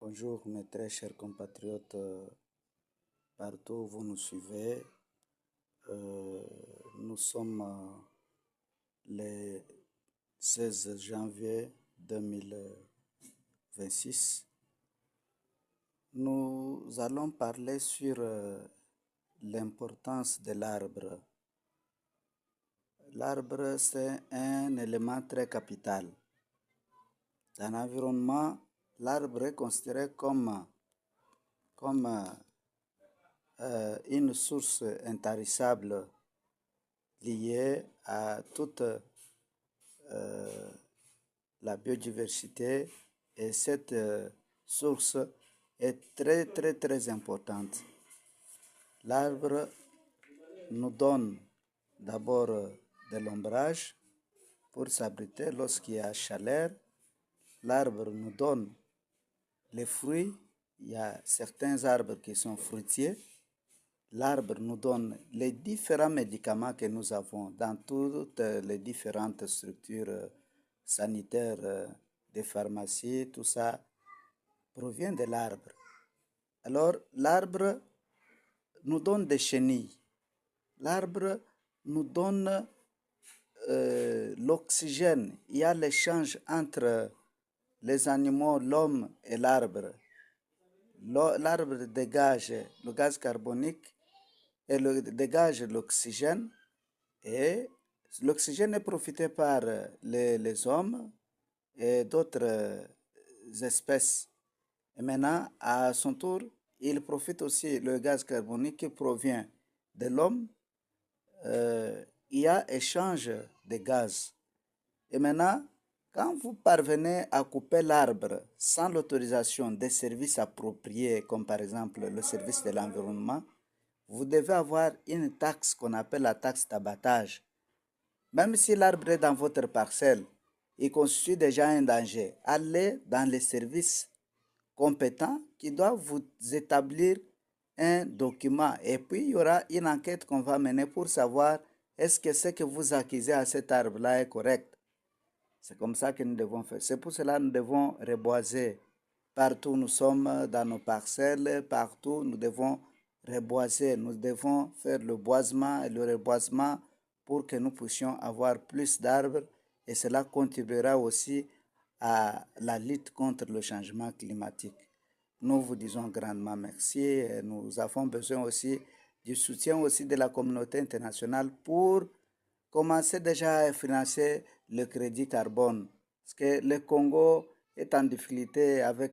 Bonjour mes très chers compatriotes, partout où vous nous suivez. Nous sommes le 16 janvier 2026. Nous allons parler sur l'importance de l'arbre. L'arbre, c'est un élément très capital. Dans l'environnement, l'arbre est considéré comme une source intarissable liée à toute la biodiversité, et cette source est très importante. L'arbre nous donne d'abord de l'ombrage pour s'abriter lorsqu'il y a chaleur. L'arbre nous donne les fruits. Il y a certains arbres qui sont fruitiers. L'arbre nous donne les différents médicaments que nous avons dans toutes les différentes structures sanitaires, des pharmacies, tout ça provient de l'arbre. Alors, l'arbre nous donne des chenilles. L'arbre nous donne l'oxygène. Il y a l'échange entre les animaux, l'homme et l'arbre. L'arbre dégage le gaz carbonique et dégage l'oxygène, et l'oxygène est profité par les hommes et d'autres espèces. Et maintenant, à son tour, il profite aussi le gaz carbonique qui provient de l'homme. Il y a échange de gaz. Et maintenant, quand vous parvenez à couper l'arbre sans l'autorisation des services appropriés, comme par exemple le service de l'environnement, vous devez avoir une taxe qu'on appelle la taxe d'abattage. Même si l'arbre est dans votre parcelle, il constitue déjà un danger. Allez dans les services compétents qui doivent vous établir un document. Et puis, il y aura une enquête qu'on va mener pour savoir est-ce que ce que vous accusez à cet arbre-là est correct. C'est comme ça que nous devons faire. C'est pour cela que nous devons reboiser. Partout où nous sommes, dans nos parcelles, partout, nous devons reboiser. Nous devons faire le boisement et le reboisement pour que nous puissions avoir plus d'arbres, et cela contribuera aussi à la lutte contre le changement climatique. Nous vous disons grandement merci, et nous avons besoin aussi du soutien aussi de la communauté internationale pour commencer déjà à financer le crédit carbone, parce que le Congo est en difficulté avec